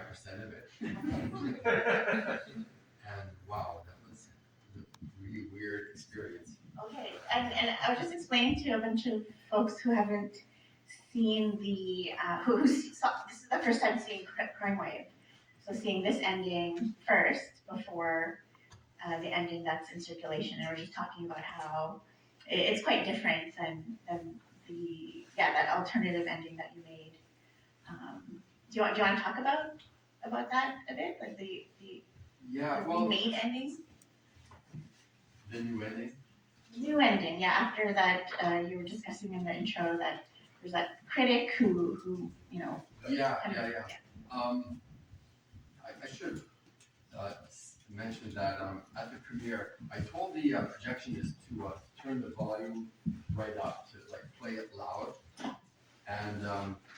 95% of it. And wow, that was a really weird experience. Okay, and I was just explaining to a bunch of folks who haven't seen the, who saw, this is the first time seeing Crime Wave. So seeing this ending first before the ending that's in circulation, and we're just talking about how it's quite different than the, yeah, that alternative ending that you made. Do you want to talk about that a bit, like the Yeah, the well, remade ending? the new ending. New ending, yeah. After that, you were discussing in the intro that there's that critic who you know. Yeah. kind of- I should mention that at the premiere, I told the projectionist to turn the volume right up to like play it loud, and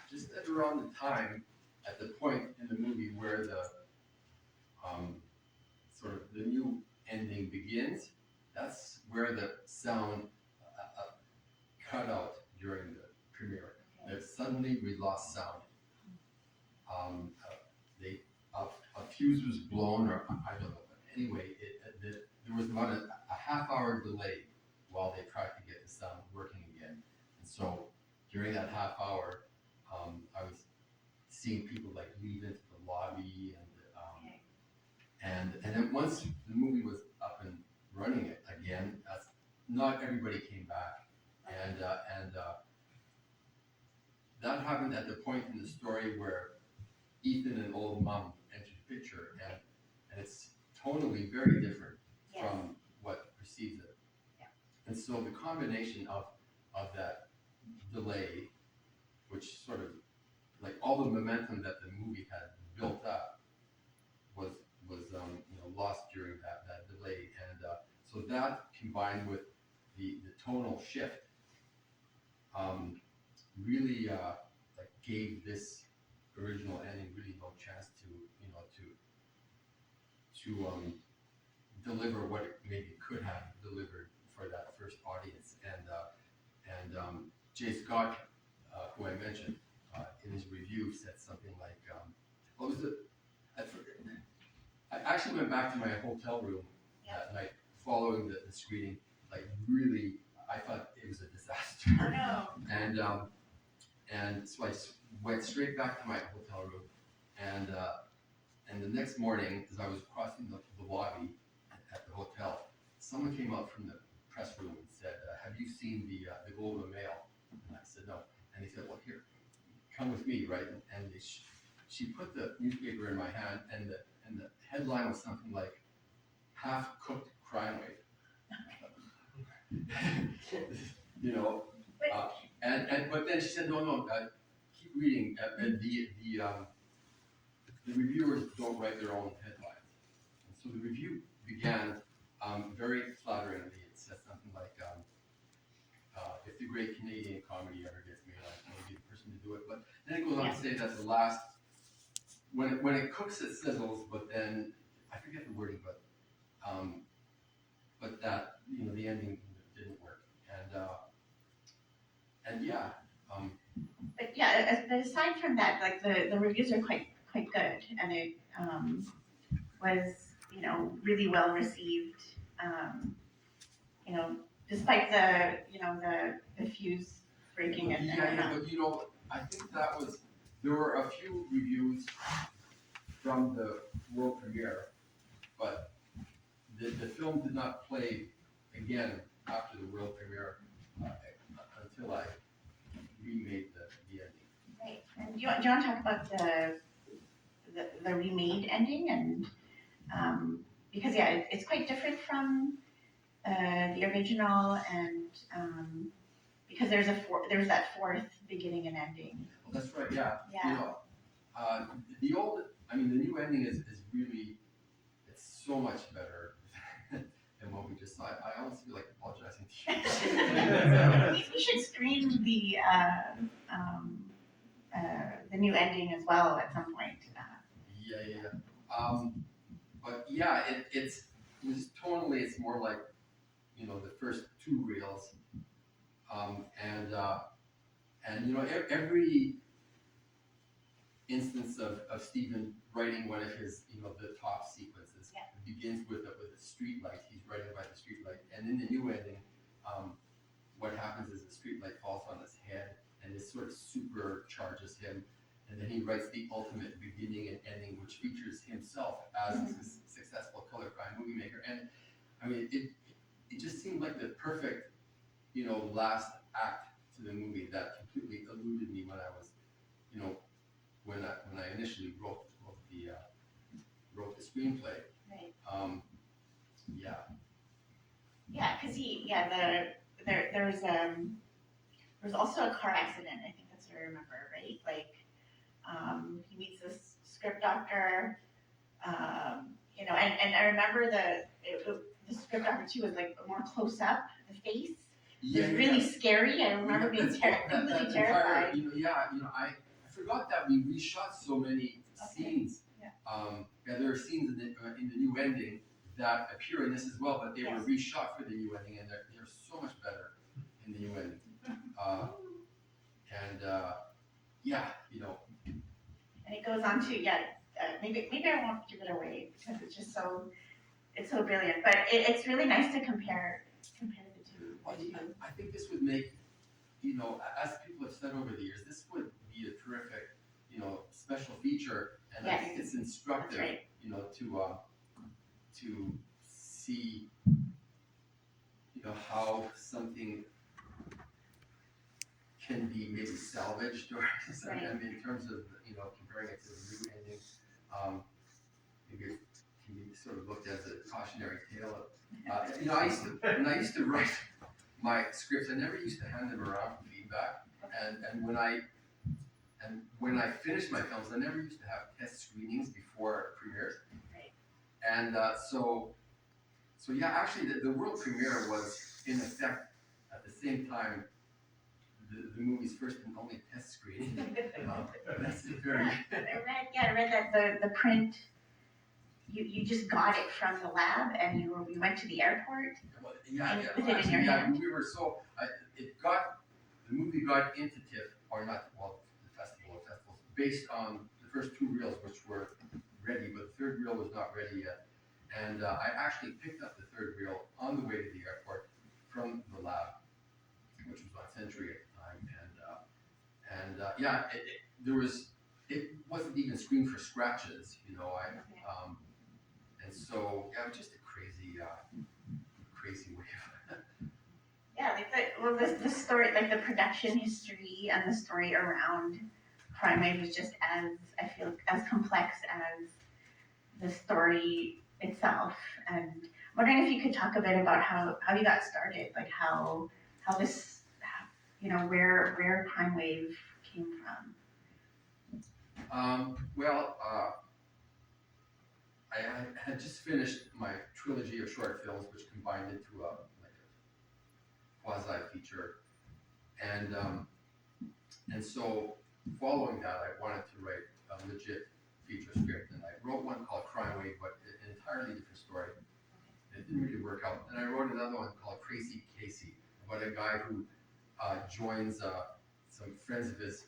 just at around the time, at the point in the movie where the sort of the new ending begins, that's where the sound cut out during the premiere. Suddenly we lost sound. They a fuse was blown, or I don't know. But anyway, there was about a half-hour delay while they tried to get the sound working again. And so during that half hour, I was seeing people like leave into the lobby, and then once the movie was up and running it again, not everybody came back, and that happened at the point in the story where Ethan and old mom entered the picture, and it's tonally very different from what precedes it. Yeah. And so the combination of that delay, which sort of like all the momentum that the movie had built up, was lost during that delay, and so that combined with the tonal shift, really like gave this original ending really no chance to deliver what it maybe could have delivered for that first audience. And Jay Scott, who I mentioned in his review, said something like, "What was it?" I actually went back to my hotel room that night following the screening. Like really, I thought it was a disaster. Oh no. And so I went straight back to my hotel room, and the next morning, as I was crossing the lobby at the hotel, someone came out from the press room and said, "Have you seen the Globe and Mail?" And I said, "No." And he said, "Well, here, come with me, right?" And she put the newspaper in my hand, and the headline was something like "Half-Cooked Crime Wave." But then she said, "No, keep reading." The reviewers don't write their own headlines, and so the review began very flatteringly. It said something like, "If the great Canadian comedy ever gets made, I want to be the person to do it." But then it goes on to say that the last, when it cooks, it sizzles. But then I forget the wording, but that the ending didn't work, and yeah. But yeah, but aside from that, like the reviews are quite good, and it was really well received. Despite the fuse breaking and but I think there were a few reviews from the world premiere, but the film did not play again after the world premiere until I remade the ending. Right. And do you want to talk about the remade ending, and because it's quite different from the original, and because there's that fourth beginning and ending. Well, that's right. Yeah. Yeah. The new ending is really, it's so much better than what we just saw. I honestly feel like apologizing to you. We should screen the new ending as well at some point. But yeah, it's just tonally, it's more like the first two reels, and every instance of Stephen writing one of his, the top sequences. Yeah. It begins with a street light. He's writing by the street light, and in the new ending, what happens is the street light falls on his head, and it sort of supercharges him. And then he writes the ultimate beginning and ending, which features himself as a successful color crime movie maker. And I mean, it just seemed like the perfect, last act to the movie that completely eluded me when I was, when I initially wrote the screenplay. Right. Yeah. Yeah, because there was also a car accident. I think that's what I remember, right? Like, he meets this script doctor, and I remember the script doctor too was like more close up, the face. Yeah, It was really scary. I remember being completely terrified. I forgot that we reshot so many scenes. Yeah. There are scenes in the new ending that appear in this as well, but they were reshot for the new ending, and they're so much better in the new ending. And it goes on to maybe I won't give it away because it's so brilliant. But it's really nice to compare the two. I think this would make, as people have said over the years, this would be a terrific, special feature, and I think it's instructive, right. To see, how something can be maybe salvaged, or Right. I mean, in terms of, comparing it to the new ending, maybe it can be sort of looked at as a cautionary tale. When I used to write my scripts, I never used to hand them around for feedback, and when I finished my films, I never used to have test screenings before premieres. Right. And so actually the world premiere was in effect at the same time the movie's first and only test screening. That's very. I read that the print. You just got it from the lab and you went to the airport. Well, with it in your hand. We were the movie got into TIFF, or not, well, the festivals, based on the first two reels, which were ready, but the third reel was not ready yet. And I actually picked up the third reel on the way to the airport from the lab, which was on Century at the time. It wasn't even screened for scratches, and so it was just a crazy way. Yeah, like the story, like the production history and the story around Crime Wave is just I feel as complex as the story itself. And I'm wondering if you could talk a bit about how you got started, like how this, where Crime Wave came from. I had just finished my trilogy of short films, which combined into a quasi feature, and so following that, I wanted to write a legit feature script, and I wrote one called Crime Wave, but an entirely different story. It didn't really work out. And I wrote another one called Crazy Casey, about a guy who joins some friends of his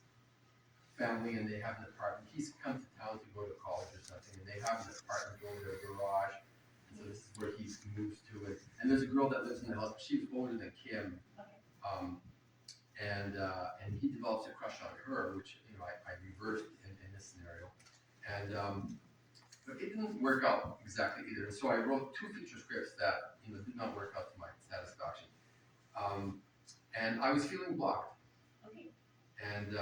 family, and they have an apartment. He's come to town to go to college or something, and they have an apartment over their garage. And so this is where he moves to it. And there's a girl that lives in the house. She's older than Kim, and he develops a crush on her, which I reversed in this scenario. And but it didn't work out exactly either. So I wrote two feature scripts that did not work out to my satisfaction. And I was feeling blocked. Okay. And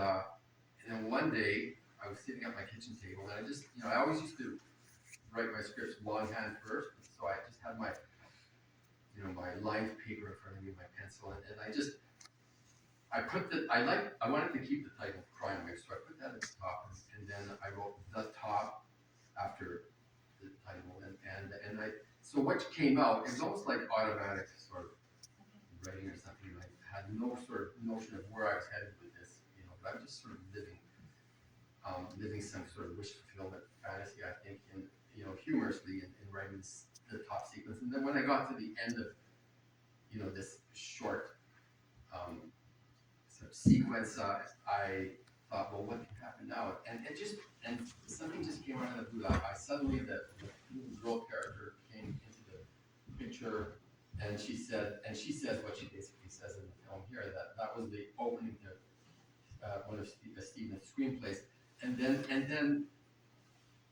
then one day I was sitting at my kitchen table, and I just I always used to write my scripts longhand first. So I just had my my lined paper in front of me, my pencil, and I wanted to keep the title Crime Wave, so I put that at the top, and then I wrote the top after the title, and so what came out, it was almost like automatic sort of writing or something. I had no sort of notion of where I was headed with this, but I was just sort of living some sort of wish fulfillment fantasy, I think, and humorously in writing the top sequence. And then when I got to the end of this short sort of sequence, I thought, well, what can happen now? And it just and something just came out of the blue. I suddenly, the little girl character came into the picture, and she says what she basically says in the film here, that was the opening to one of Stephen's screenplays. And then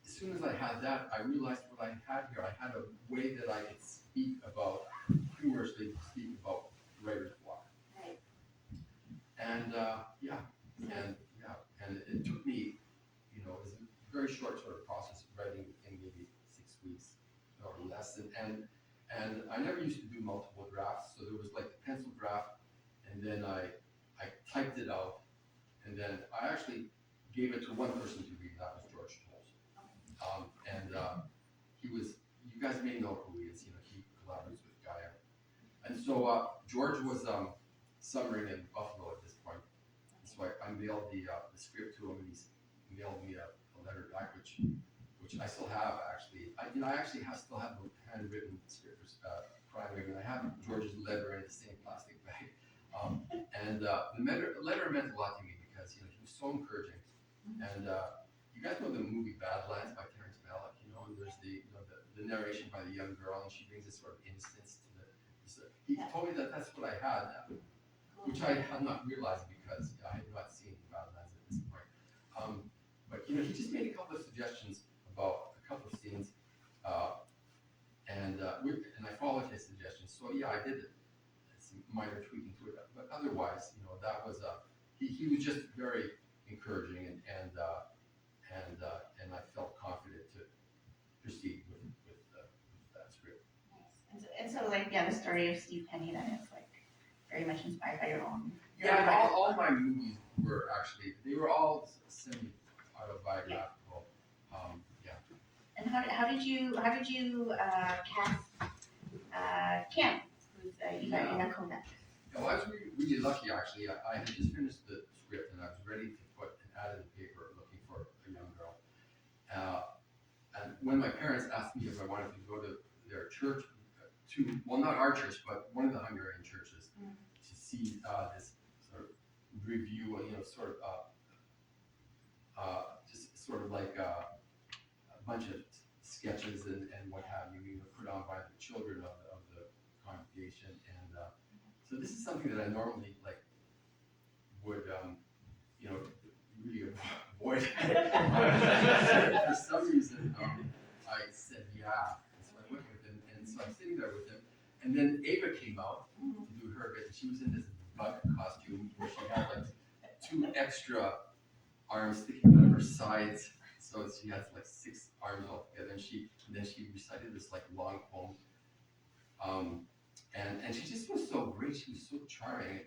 as soon as I had that, I realized what I had here. I had a way that I could speak about, humorously speak about writer's block. Right. And and it took me, it was a very short sort of process of writing in maybe 6 weeks or less. And I never used to do multiple drafts, so there was like the pencil draft, and then I typed it out, and then I actually gave it to one person to read. That was George Tolles. You guys may know who he is. He collaborates with Gaia. And so George was summering in Buffalo at this point. So I mailed the script to him, and he mailed me a letter back, which I still have actually. I actually still have the handwritten script for Crime Wave, and I have George's letter in the same plastic bag. The letter meant a lot to me because he was so encouraging. And you guys know the movie Badlands by Terrence Malick, and there's the narration by the young girl, and she brings this sort of innocence to the. He told me that that's what I had, which I had not realized because I had not seen Badlands at this point. But he just made a couple of suggestions about a couple of scenes, and I followed his suggestions. So yeah, I did some minor tweaking to it, but otherwise, that was he was just very encouraging, and I felt confident to proceed with that script. Nice. And so the story of Steve Penny then is like very much inspired by your own. Yeah, all my movies were all semi-autobiographical. And how did you cast Kim, who's Ina Kovac? I was really lucky actually. I had just finished the script and I was ready to put an ad in the paper looking for a young girl. And when my parents asked me if I wanted to go to their church, not our church, but one of the Hungarian churches, to see this sort of review, just sort of like a bunch of sketches and what have you, put on by the children of the congregation. And so this is something that I normally would really avoid. For some reason, I said yeah. So I went with him, and so I'm sitting there with him, and then Ava came out to do her bit, and she was in this bug costume where she had like 2 extra arms sticking out of her sides, so she has like 6 arms altogether, and then she recited this like long poem, and she just was so great. She was so charming,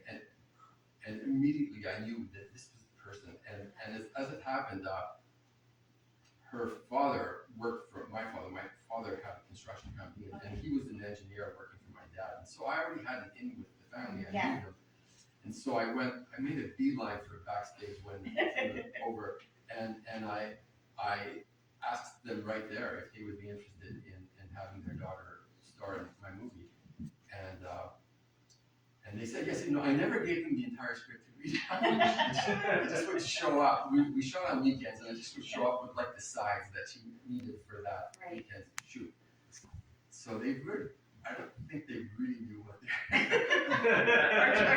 and immediately I knew that this was the person. And as it happened, her father worked for my father. My father had a construction company, and he was an engineer working for my dad. And so I already had an in with the family. I knew him. And so I made a beeline for backstage when it was over, and I asked them right there if they would be interested in having their daughter star in my movie. And they said yes. I never gave them the entire script to read. I just would show up. We shot on weekends, and I just would show up with like the sides that she needed for that weekend's shoot. So I don't think they really knew what they And I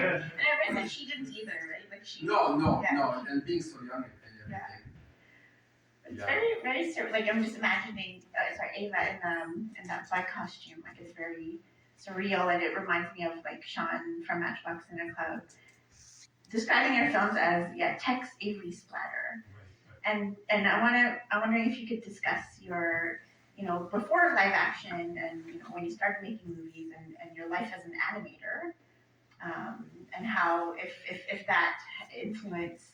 read that she didn't either, right? Like she. No, and being so young and everything. It's very, very like I'm just imagining. Ava in that black costume, like it's very surreal, and it reminds me of like Sean from Matchbox in a Cloud, describing your films as Tex Avery splatter. Right. And I'm wondering if you could discuss your before live action and when you started making movies and your life as an animator, and how if that influenced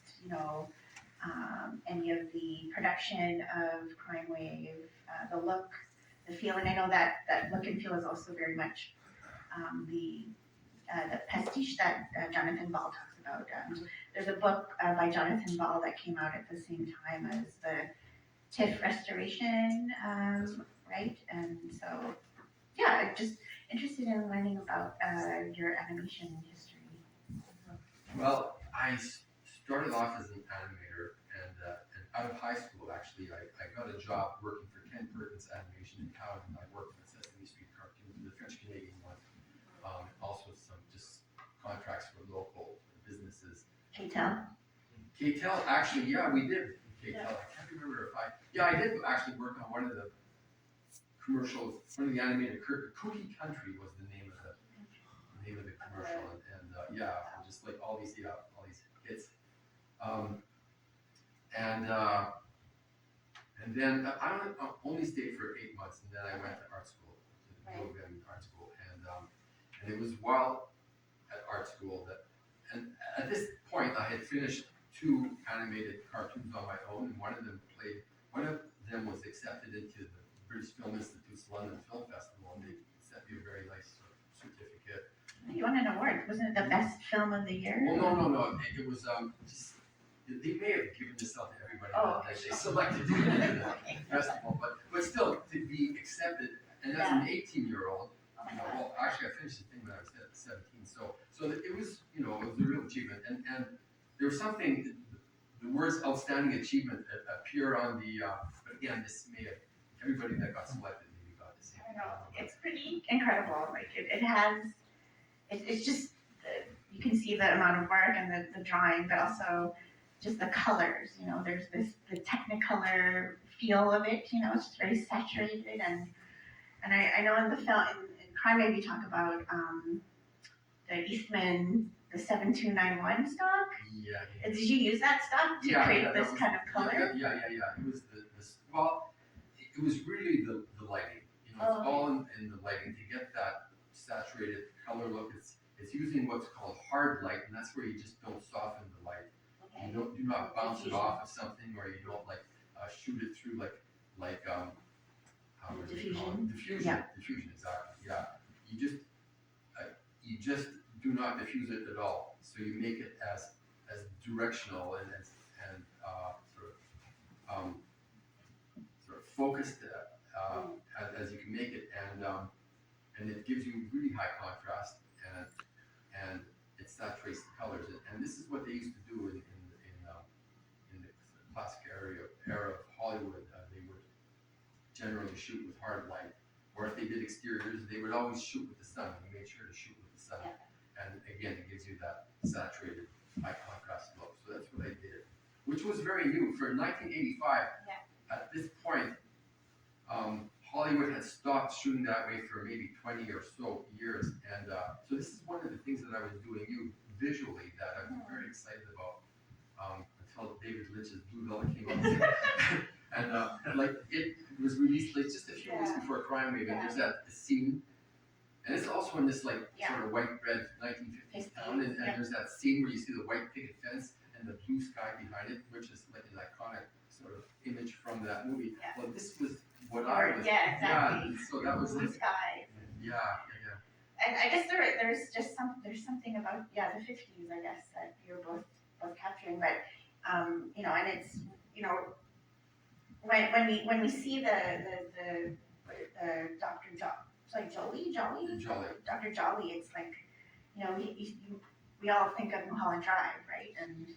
any of the production of Crime Wave, the look, the feel. And I know that look and feel is also very much the pastiche that Jonathan Ball talks about. There's a book by Jonathan Ball that came out at the same time as the TIFF restoration, right? And so, just interested in learning about your animation history. Well, I started off as an animator and out of high school, actually, I got a job working for Ken Perkins Animation in town, and I worked on Sesame Street cartoons, the French Canadian one, also some just contracts for local businesses. K-Tel. K-Tel, actually, yeah, we did. K-Tel, I can't remember if I did actually work on one of the commercials, one of the animated, Cookie Country was the name of the commercial, and just like all these hits. And then I only stayed for 8 months, and then I went to art school, to the U of M art school, and it was while at art school that, and at this point I had finished 2 animated cartoons on my own, and one of them was accepted into the British Film Institute's London Film Festival, and they sent me a very nice sort of certificate. You won an award. Wasn't it the best film of the year? Well, no. It was just, they may have given this out to everybody that they selected to go to the festival, but still to be accepted, and as an 18-year-old, well, actually I finished the thing when I was 17, so it was, it was a real achievement, and there was something, the words outstanding achievement appear on the, but again, this may have, everybody that got selected maybe got the same. I know, it's pretty incredible, like it has, it's just, you can see the amount of work and the drawing, but also just the colors, there's the technicolor feel of it, it's just very saturated, and I know in the film, in Crime Wave you talk about the Eastman, the 7291 stock. Yeah. Did you use that stock to create this kind of color? Yeah. It was it was really the lighting. It's all in the lighting to get that saturated color look. It's using what's called hard light, and that's where you just don't soften the light. Okay. You do not bounce it off of something, or you don't shoot it through diffusion. Diffusion, exactly. Yeah. You just do not diffuse it at all. So you make it as directional and sort of focused as you can make it, and it gives you really high contrast, and it saturates the colors. And this is what they used to do in the classic era of Hollywood. They would generally shoot with hard light, or if they did exteriors, they would always shoot with the sun. They made sure to shoot with the sun. Yeah. And again, it gives you that saturated, high contrast look. So that's what I did, which was very new for 1985. Yeah. At this point, Hollywood had stopped shooting that way for maybe 20 or so years, and so this is one of the things that I was doing visually that I was very excited about until David Lynch's Blue Velvet came out, and it was released just a few weeks before Crime Wave, and there's that scene. And it's also in this sort of white bread 1950s town, and there's that scene where you see the white picket fence and the blue sky behind it, which is like an iconic sort of image from that movie. Yeah. Well, this was what I was. Yeah, exactly. Yeah, so that was blue sky. Yeah. And I guess there's something about the 50s, I guess, that you're both capturing, but and it's when we see the Dr. Jolly, Dr. Jolly, it's like, we all think of Mulholland Drive, right? And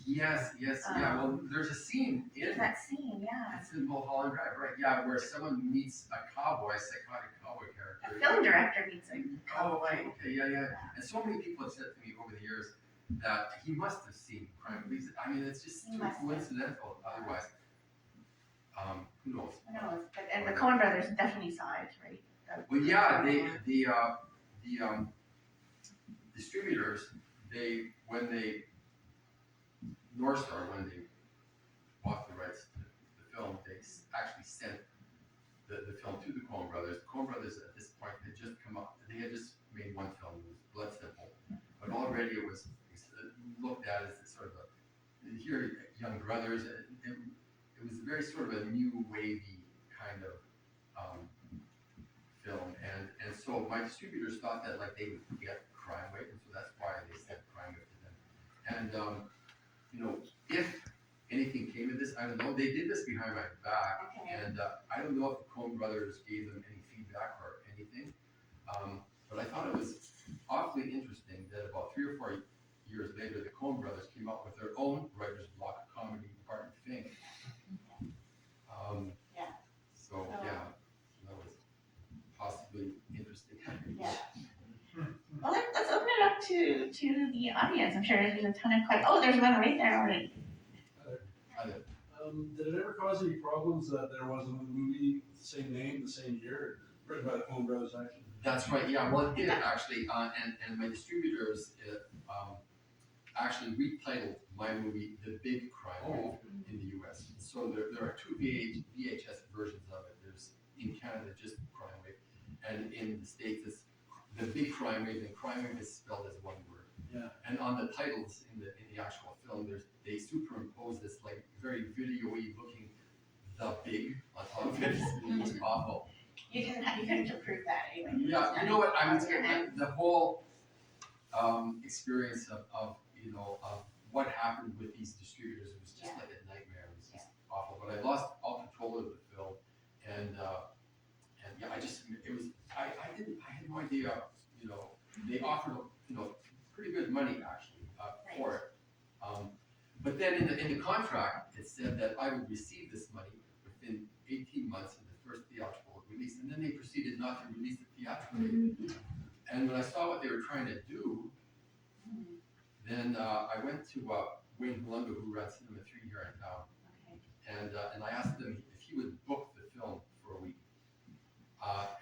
yes, well, there's a scene in that scene, yeah. It's in Mulholland Drive, right? Yeah, where someone meets a psychotic cowboy character. A film director meets a cowboy. Okay, yeah. And so many people have said to me over the years that he must have seen Crime Wave. I mean, it's just too coincidental otherwise. Who knows? And the Coen brothers definitely saw it, right? Well, yeah, the distributors, when they North Star, when they bought the rights to the film, they actually sent the film to the Coen brothers. The Coen brothers at this point had just come up. They had just made one film. It was Blood Simple, but already it was looked at as sort of young brothers. It was very sort of a new wavy kind of film, and so my distributors thought that they would get Crime Wave, and so that's why they sent Crime Wave to them. And if anything came of this, I don't know. They did this behind my back, and I don't know if the Coen brothers gave them any feedback or anything. But I thought it was awfully interesting that about 3 or 4 years later, the Coen brothers came up with their own writer's block comedy, Barton Fink, Yeah. So, yeah, that was possibly interesting. Yeah. Well, let's open it up to the audience. I'm sure there's a ton of questions. Oh, there's one right there already. Did it ever cause any problems that there wasn't a movie with the same name, the same year, written by the Coen Brothers actually? That's right, yeah, well, it did actually, and my distributors, actually retitled my movie The Big Crime Wave in the US. So there are two VHS versions of it. There's in Canada just Crime Wave, and in the States it's The Big Crime Wave, and Crime Wave is spelled as one word. Yeah. And on the titles in the actual film, they superimpose this like very video-y looking The Big on top of it. It's awful. You couldn't approve that anyway. Yeah, you know what, I was the whole experience of what happened with these distributors, it was just like a nightmare. It was just awful. But I lost all control of the film, and yeah, I had no idea. They offered pretty good money actually for it. But then in the contract, it said that I would receive this money within 18 months of the first theatrical release, and then they proceeded not to release it theatrically. And when I saw what they were trying to do, then I went to Wayne Palumbo, who ran Cinema 3 here in town, and I asked him if he would book the film for a week,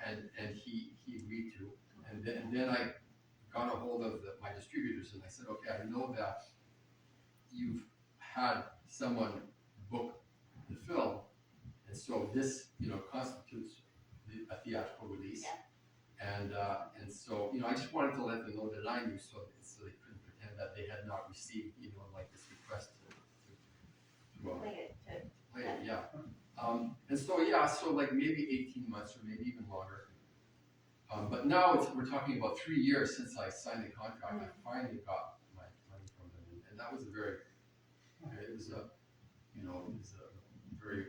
and he agreed to. And then I got a hold of my distributors, and I said, okay, I know that you've had someone book the film, and so this constitutes a theatrical release. And so I just wanted to let them know that I knew, so they couldn't pretend that they had not received like this request to play it, yeah. And so like maybe 18 months or maybe even longer. But now we're talking about 3 years since I signed the contract. I finally got my money from them, and that was a very very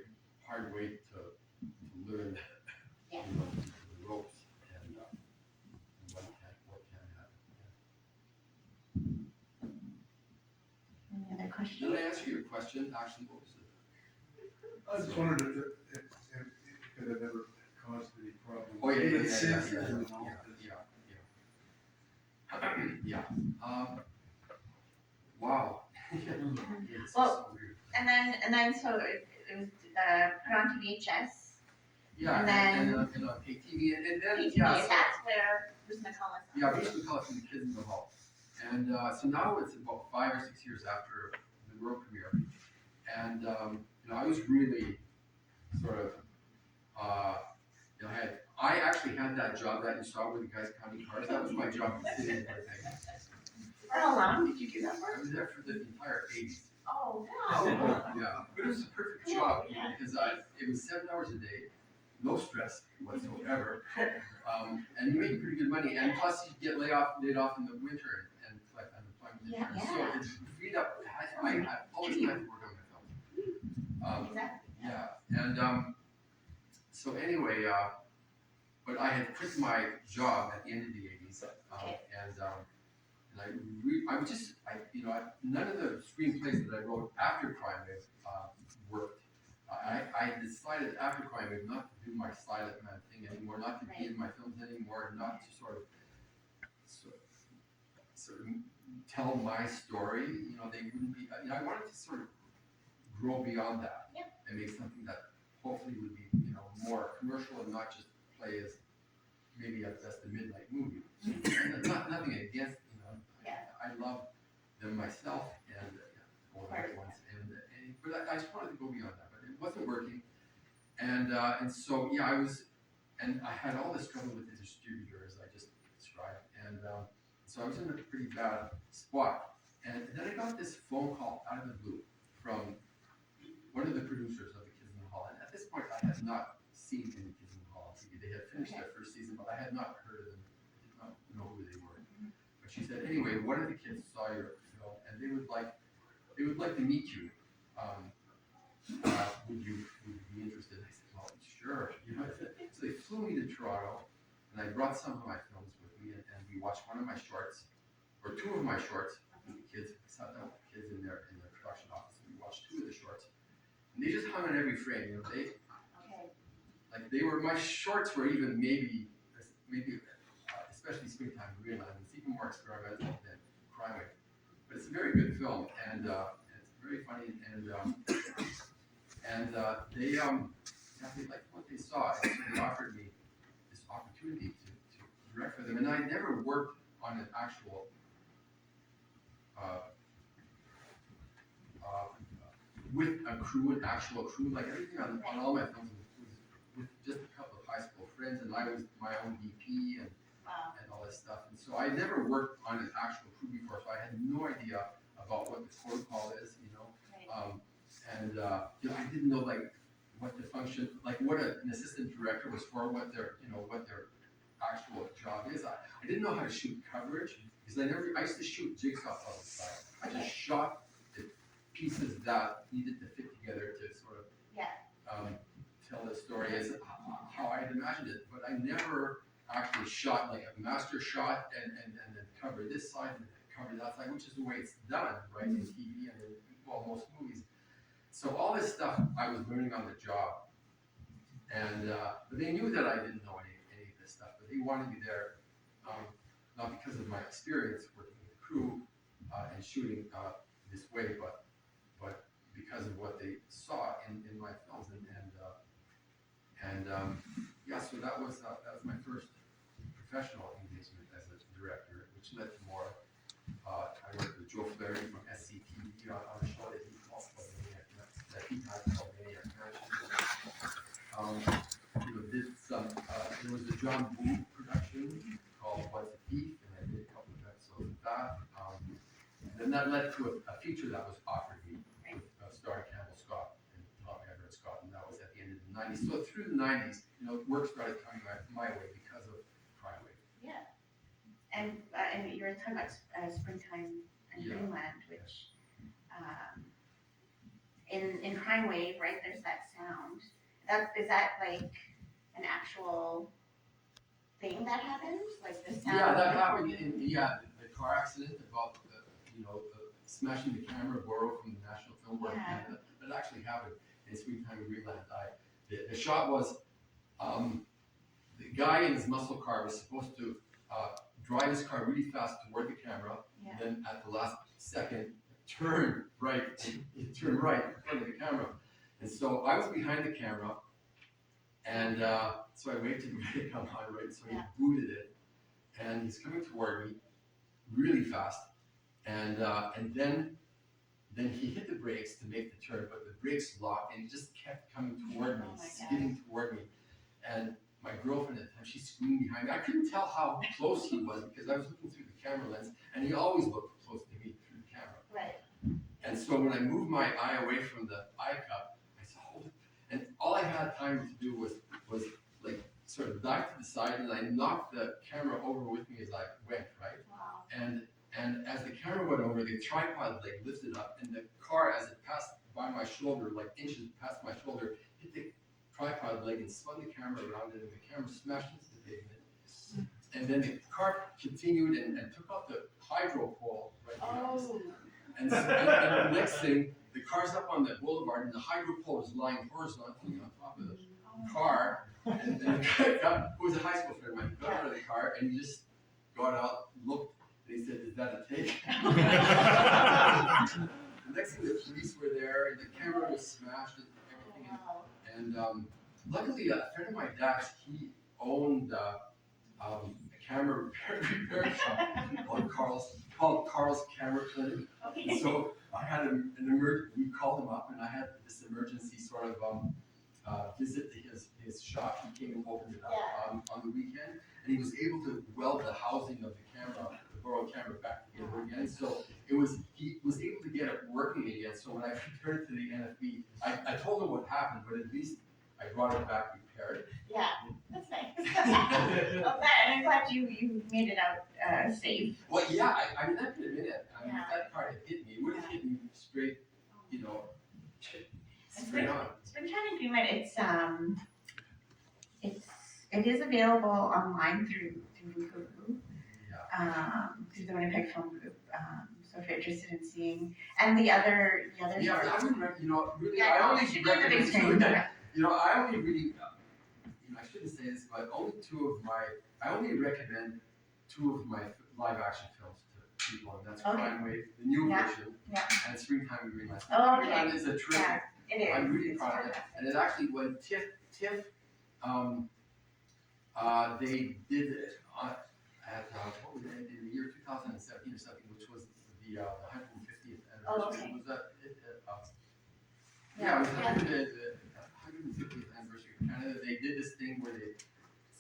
hard way to learn the ropes and what can happen. Any other questions? Did I answer your question? Actually, what was it? I just wondered if it could have ever caused any problems. Oh yeah. Wow. It's Well, so weird. And then so it was put onto VHS. Yeah, and then on pay TV, and then PTV, yeah, that's where Bruce McCullough. yeah, Bruce McCullough from Kids in the Hall, and so now it's about 5 or 6 years after the world premiere, and I was really sort of I actually had that job that you saw where the guys counting cars. That was my job sitting in Winnipeg. For how long did you do that I for? was there for the entire 80s. Oh, wow. Yeah, but it was a perfect Cool, job yeah. because it was 7 hours a day, no stress whatsoever, and you made pretty good money. And plus, you get laid off in the winter and collect unemployment insurance. So it's freed up. I had all this time to work on my films. Exactly. Yeah, and so anyway, but I had quit my job at the end of the 80s, and none of the screenplays that I wrote after Crime Wave worked. I decided after Crime Wave not to do my silent man thing anymore, not to be in my films anymore, not to sort of tell my story. They wouldn't be. I wanted to sort of grow beyond that and make something that hopefully would be more commercial and not just play as maybe at best a midnight movie. And nothing against I love them myself and all the other ones, but I just wanted to go beyond that, but it wasn't working, and so I had all this trouble with the distributor as I just described, and so I was in a pretty bad spot, and then I got this phone call out of the blue from one of the producers of the Kids in the Hall, and at this point I had not seen any Kids in the Hall on TV. They had finished their first season, but I had not heard of them, I did not know who they were. But she said, anyway, one of the kids saw your film, and they would like to meet you. Would you be interested? I said, well, sure. So they flew me to Toronto, and I brought some of my films with me, and we watched one of my shorts, or two of my shorts, with the kids. I sat down with the kids in their production office, and we watched two of the shorts. And they just hung on every frame. they were, my shorts were even maybe, especially Springtime Greenland, it's even more experimental than Crime Wave. But it's a very good film, and it's very funny, and they liked what they saw, and so they offered me this opportunity to direct for them, and I never worked on an actual with a crew, an actual crew, like everything on all my films was with just a couple of high school friends, and I was my own DP and all this stuff. And so I never worked on an actual crew before, so I had no idea about what the protocol is, you know. You know, I didn't know like what the function, like what an assistant director was for, what their actual job is. I didn't know how to shoot coverage because I used to shoot jigsaw puzzles. I just shot the pieces that needed to fit together to sort of tell the story as how I had imagined it. But I never actually shot like a master shot and then cover this side and cover that side, which is the way it's done, right, in TV and in most movies. So all this stuff I was learning on the job, and but they knew that I didn't know any of this stuff, but they wanted me there, not because of my experience working with the crew and shooting this way, but because of what they saw in my films, yeah, so that was my first professional engagement as a director, which led to more. I worked with Joe Flaherty from SCTV on a show that he called Maniac Mansion. You know, did some. There was a John Paizs production called What's a Thief, and I did a couple of episodes of that. And then that led to a feature that was offered me with starring Campbell Scott and Tom Everett Scott, and that was at the end of the '90s. So through the '90s, you know, work started coming my way because of Crime Wave. Yeah. And you were talking about Springtime and Greenland, which in Crime Wave, right? There's that sound. Is that like an actual thing that happens? Like the sound? Yeah, that happened in the car accident about smashing the camera borrowed from the National Film Board of Canada. That actually happened in Springtime in Greenland. The shot was the guy in his muscle car was supposed to drive his car really fast toward the camera, and then at the last second turn right in front of the camera. And so I was behind the camera, and so I waved to him to come on, right? So he booted it, and he's coming toward me really fast, and then he hit the brakes to make the turn, but the brakes locked, and he just kept coming toward me, skidding toward me, and my girlfriend at the time, she screamed behind me. I couldn't tell how close he was because I was looking through the camera lens, and he always looked close to me through the camera. Right. And so when I moved my eye away from the eye cup, I said, hold it. And all I had time to do was like sort of dive to the side, and I knocked the camera over with me as I went, right? Wow. And as the camera went over, the tripod leg lifted up, and the car, as it passed by my shoulder, like inches past my shoulder, hit the tripod leg and spun the camera around it, and the camera smashed into the pavement. And then the car continued and took out the hydro pole right behind us. And the next thing, the car's up on the boulevard, and the hydro pole is lying horizontally on top of the car. And the guy, who was a high school friend of mine, got out of the car, and he just got out, looked, and he said, "Is that a take?" The next thing, the police were there, and the camera was smashed and everything. And luckily, a friend of my dad's, he owned a camera repair shop called Carl's Camera Clinic. And so I had an emergency. We called him up, and I had this emergency sort of visit to his shop. He came and opened it up on the weekend, and he was able to weld the housing of the camera, the borrowed camera, back together again. So he was able to get it working again. So when I returned to the NFB, I told him what happened, but at least I brought it back repaired. Yeah, that's nice. And I'm glad you made it out safe. Well, yeah, I mean, I could admit it. I mean, if that car had hit me, it would have hit me straight, straight on. Springtime in Greenland, it is available online through Hulu, through the Winnipeg Film Group. So if you're interested in seeing, and the other. Yeah, I would, really, I I only recommend. I only really, shouldn't say this, but I only recommend 2 of my live action films to people, and that's Okay. Crime Wave, the new Yeah, version, yeah. and Springtime in Greenland. Oh, okay. Greenland is a terrific. Yeah, it is. I'm really It's proud of it, fantastic. and it actually when TIFF, they did it at what was it, in the year 2017 or something, which was the 150th anniversary. Oh, okay. It was it was 150th anniversary of Canada. They did this thing where they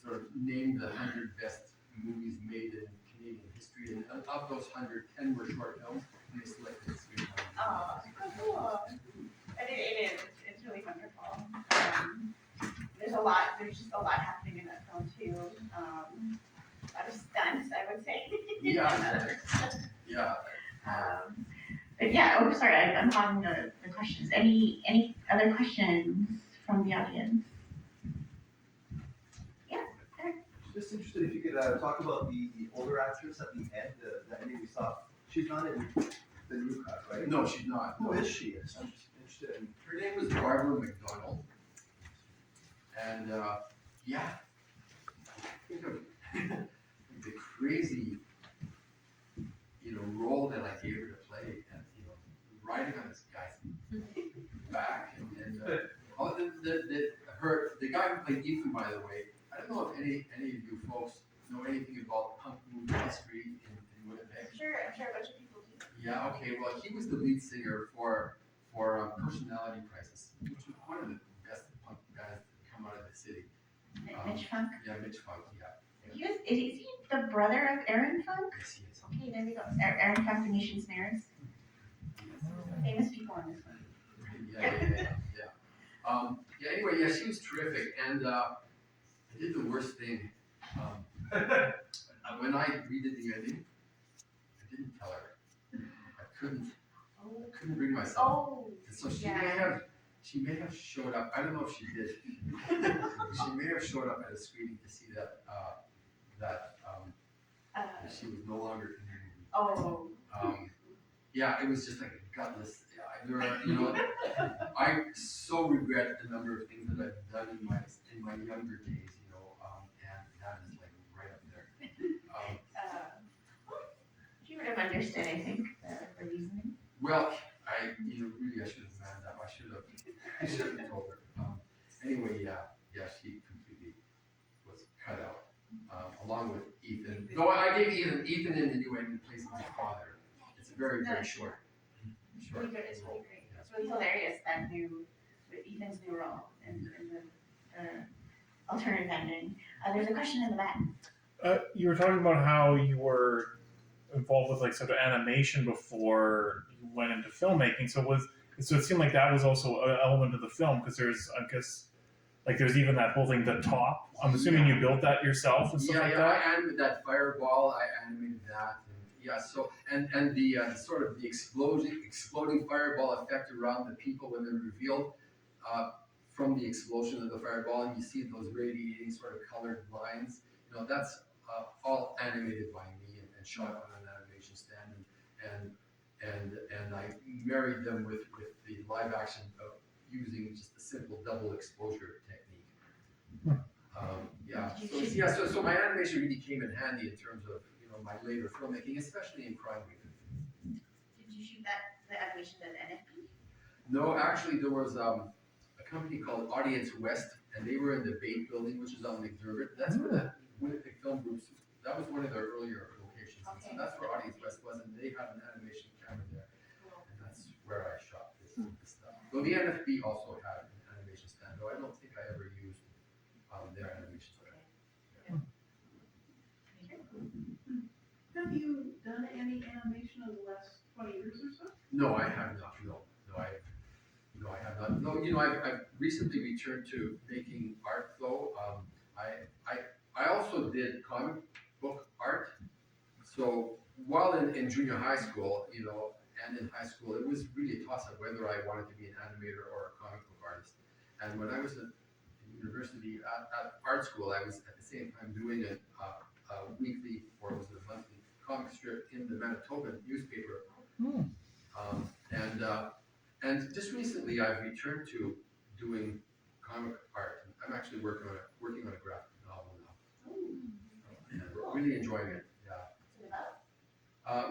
sort of named the 100 best movies made in Canadian history, and of those 100, 10 were short films, and they selected Springtime. Oh, cool. And it is. It's really wonderful. There's just a lot happening in that film too. A lot of stunts, I would say. Yeah. Yeah. But yeah, oh, sorry, I'm hogging the questions. Any other questions from the audience? Yeah. Just interested if you could talk about the older actress at the end, the ending we saw. She's not in the new cut, right? No, she's not. Who is she? I'm just interested in. Her name was Barbara McDonald. And yeah, think of the crazy, role that I gave her to play, and riding on this guy's back, and the guy who played Ethan, by the way, I don't know if any of you folks know anything about punk movie history in Winnipeg. I'm sure a bunch of people do. Yeah, okay, well, he was the lead singer for Personality Crisis, which was one of the best punk bands that come out of the city. Mitch Funk. Yeah, Mitch Funk, yeah. Is he the brother of Aaron Funk? Yes, he is. Okay, there we go. Aaron Funk, Venetian Snares. Famous people on this one. Yeah, anyway, yeah, she was terrific, and I did the worst thing. When I redid the ending, I didn't tell her. I couldn't bring myself. Oh, And so she yeah. may have showed up. I don't know if she did. She may have showed up at a screening to see that she was no longer in the movie. Oh. Yeah, it was just like a gutless. I so regret the number of things that I've done in my younger days, and that is like right up there. She would have understood, I think, the reasoning. Well, really, I should have manned up. I should have told her. Anyway, yeah, she completely was cut out, along with Ethan. Though I gave Ethan in the new ending plays my father. It's a very, very short. It's really good. It's really great. It's really hilarious that Ethan's new role in the alternative ending. There's a question in the back. You were talking about how you were involved with like sort of animation before you went into filmmaking. So it seemed like that was also an element of the film because there's, I guess, like there's even that whole thing, the top. I'm assuming you built that yourself and stuff like that. I animated that fireball. I animated that. So and the sort of the exploding fireball effect around the people when they're revealed from the explosion of the fireball, and you see those radiating sort of colored lines. That's all animated by me and shot on an animation stand, and I married them with the live action using just a simple double exposure technique. So my animation really came in handy in terms of my later filmmaking, especially in Crime Wave. Did you shoot the animation at NFB? No, actually there was a company called Audience West, and they were in the Bait Building, which is on McDermott. That's where the Winnipeg Film Groups, that was one of their earlier locations. Okay. So that's where Audience West was, and they had an animation camera there. Cool. And that's where I shot this stuff. Though the NFB also had an animation stand, though I don't think I ever used their animation stand. Have you done any animation in the last 20 years or so? No, I have not. No, I have not. No, I've recently returned to making art though. I also did comic book art. So while in junior high school, and in high school, it was really a toss up whether I wanted to be an animator or a comic book artist. And when I was in university at art school, I was at the same time doing a weekly, or was it a monthly, comic strip in the Manitoban newspaper. And just recently I've returned to doing comic art. I'm actually working on a graphic novel now. And Cool. really enjoying it. Yeah. What's it about?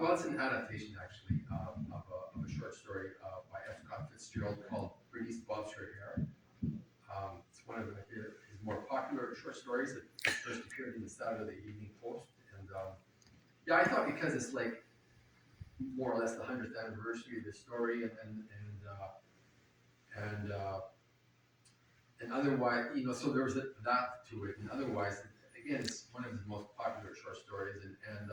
Well, it's an adaptation actually of a short story by F. Scott Fitzgerald called Bernice Bob's Her Hair. It's one of his more popular short stories that first appeared in the Saturday Evening Post. And yeah, I thought because it's like more or less the 100th anniversary of the story, and otherwise, you know, so there was that to it, and otherwise, again, it's one of his most popular short stories, and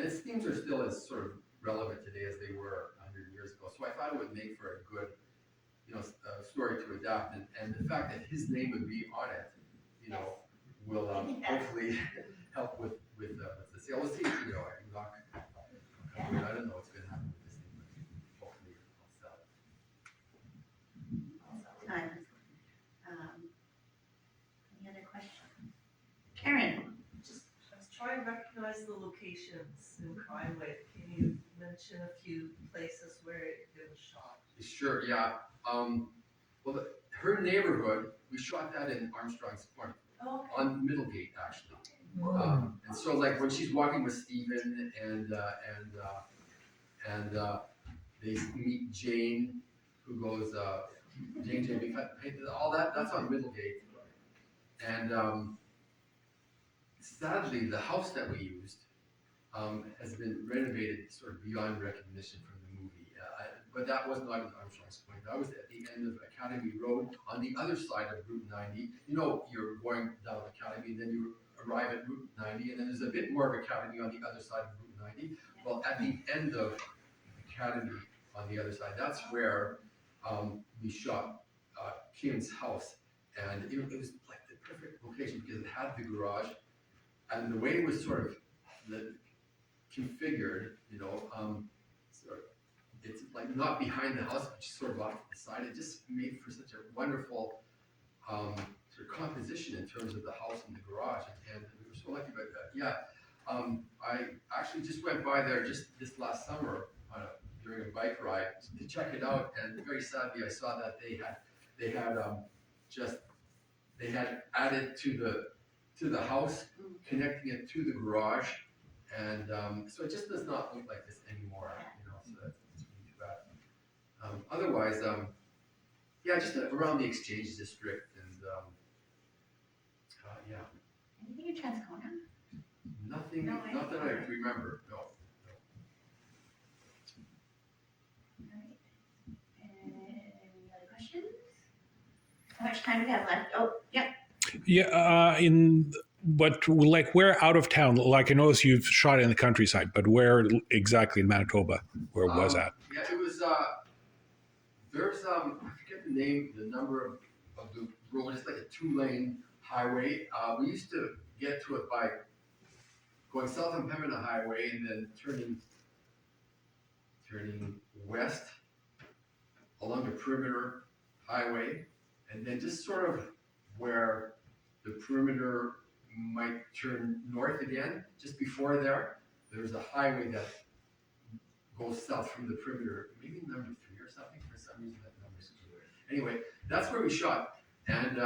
its themes are still as sort of relevant today as they were 100 years ago. So I thought it would make for a good, you know, story to adapt, and the fact that his name would be on it, you know, will hopefully help with the sale. We'll see, you know, I don't know what's going to happen with this thing, but hopefully it'll sell. Time. Any other questions? Karen? I was trying to recognize the locations in Crime Wave. Can you mention a few places where it was shot? Sure, yeah. Well, her neighborhood, we shot that in Armstrong's Point, Oh, okay. on Middlegate, actually. And so, like, when she's walking with Stephen and they meet Jane, who goes, Jane, all that's on Middlegate. And sadly, the house that we used has been renovated sort of beyond recognition from the movie. But that was not in Armstrong's Point. That was at the end of Academy Road on the other side of Route 90. You know, you're going down Academy, then you arrive at Route 90, and then there's a bit more of Academy on the other side of Route 90. Well, at the end of Academy on the other side, that's where we shot Kim's house. And it was like the perfect location because it had the garage, and the way it was sort of configured, you know, sort of, it's like not behind the house, but just sort of off to the side. It just made for such a wonderful sort of composition in terms of the house and the garage, and we were so lucky about that. Yeah, I actually just went by there just this last summer during a bike ride to check it out, and very sadly I saw that they had added to the house, connecting it to the garage, and so it just does not look like this anymore, you know, so that's really too bad. Otherwise, yeah, just around the Exchange District, and yeah, Anything in Transcona? nothing, No, not that I remember, no. Alright. Any other questions? How much time do we have left? Oh, yep. Yeah, but like where out of town? Like I noticed you've shot in the countryside, but where exactly in Manitoba? Where was that? Yeah, it was, there's, I forget the name, the number of the road, it's like a 2-lane highway. We used to get to it by going south on Pembina Highway and then turning west along the Perimeter Highway, and then just sort of where the Perimeter might turn north again, just before there's a highway that goes south from the Perimeter, maybe number 3 or something, for some reason that number's weird. Anyway, that's where we shot, and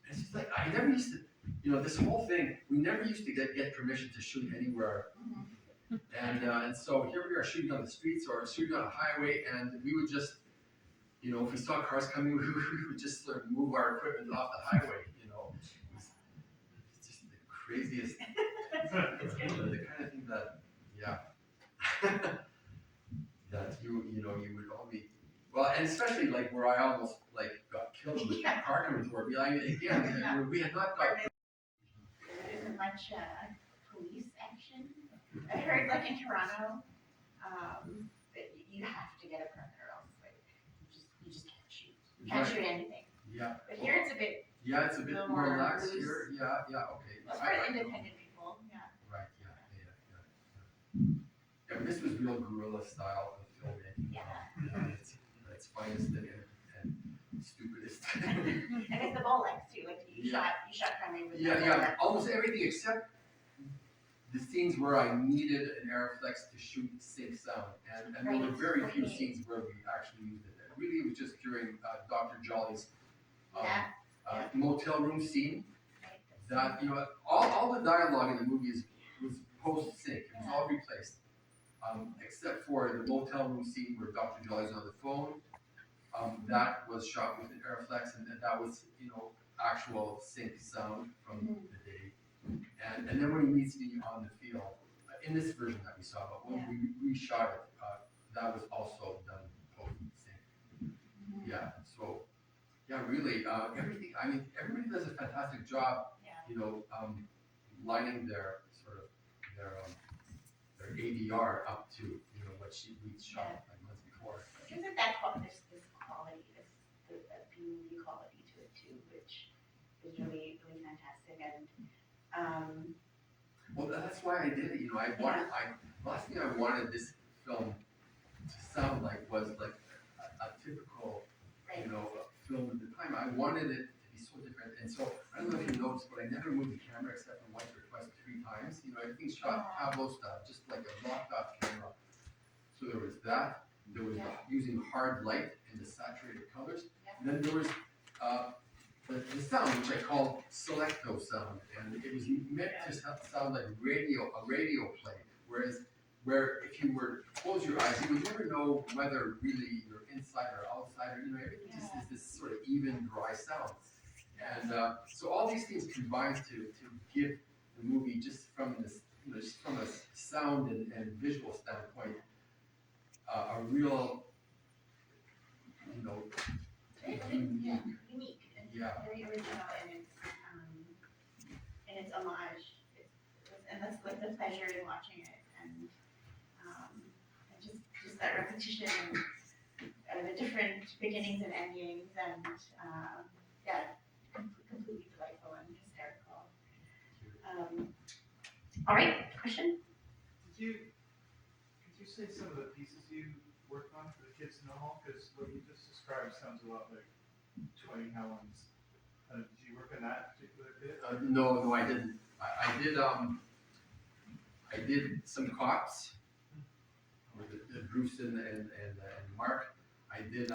it's just like, I never used to, you know, this whole thing, we never used to get permission to shoot anywhere. And so here we are shooting on the streets or shooting on a highway, and we would just, you know, if we saw cars coming, we would just sort of move our equipment off the highway, you know. It's just the craziest, the kind of thing that, yeah, that you know, you would only, well, and especially like where I almost like got killed with the car coming toward me. Again, we had not got. There isn't much police action. I heard like in Toronto, that you have to get a permit or else like you just can't shoot. You can't shoot anything. Yeah. But here it's a bit. Yeah, it's a bit No more more relaxed loose. here. Yeah, okay. Well, for independent people, yeah. Right, yeah. Yeah, but this was real guerrilla style of filmmaking. Yeah. It's finest and stupidest. And it's the Bolex too. Like you shot Crime with the Bolex. Yeah. Almost everything except the scenes where I needed an Airflex to shoot sync sound, and there were very few scenes where we actually used it. Really, it was just during Dr. Jolly's motel room scene. That, you know, all the dialogue in the movie was post-sync. It was all replaced, except for the motel room scene where Dr. Jolly's on the phone. That was shot with an Airflex, and that was, you know, actual sync sound from the day. And then when he meets me on the field, in this version that we saw, but when we reshot it, that was also done post-sync. Yeah, so, yeah, really, everything, I mean, everybody does a fantastic job, you know, lining their sort of, their ADR up to, you know, what we shot like months before. It gives it there's this quality, that beauty quality to it too, which is really, really fantastic. And Well, that's why I did it, you know, last thing I wanted this film to sound like was like a typical, you know, film at the time. I wanted it to be so different, and so, I don't know if you noticed, but I never moved the camera except for once or twice or 3 times, you know, everything's shot tableau style, just like a locked off camera. So there was that, there was using hard light and the saturated colors, and then there was, the sound, which I called selecto sound, and it was meant to sound like a radio play, where if you were to close your eyes, you would never know whether really you're inside or outside, or, you know, everything just is this sort of even, dry sound. And so all these things combined to give the movie, just from this, you know, just from a sound and visual standpoint, a real, you know, unique. And yeah. very original in its homage. And that's like the pleasure in watching it, and just that repetition and the different beginnings and endings, and completely delightful and hysterical. All right, question? Could you say some of the pieces you worked on for the kids in the hall? Because what you just described sounds a lot like Twenty Helens. Did you work on that particular bit? No, I didn't. I did some cops with Bruce and Mark. I did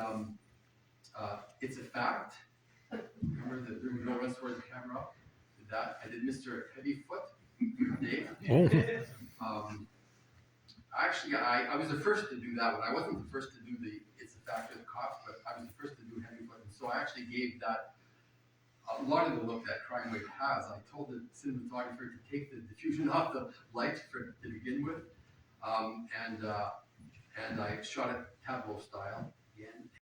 It's a Fact. Remember the girl runs towards the camera? Did that. I did Mr. Heavyfoot, Dave. Actually, I was the first to do that one. I wasn't the first to do the It's a Fact with cops, but I was the first to do Heavyfoot. And so I actually gave that a lot of the look that Crime Wave has. I told the cinematographer to take the diffusion off the lights to begin with, and I shot it tableau style again,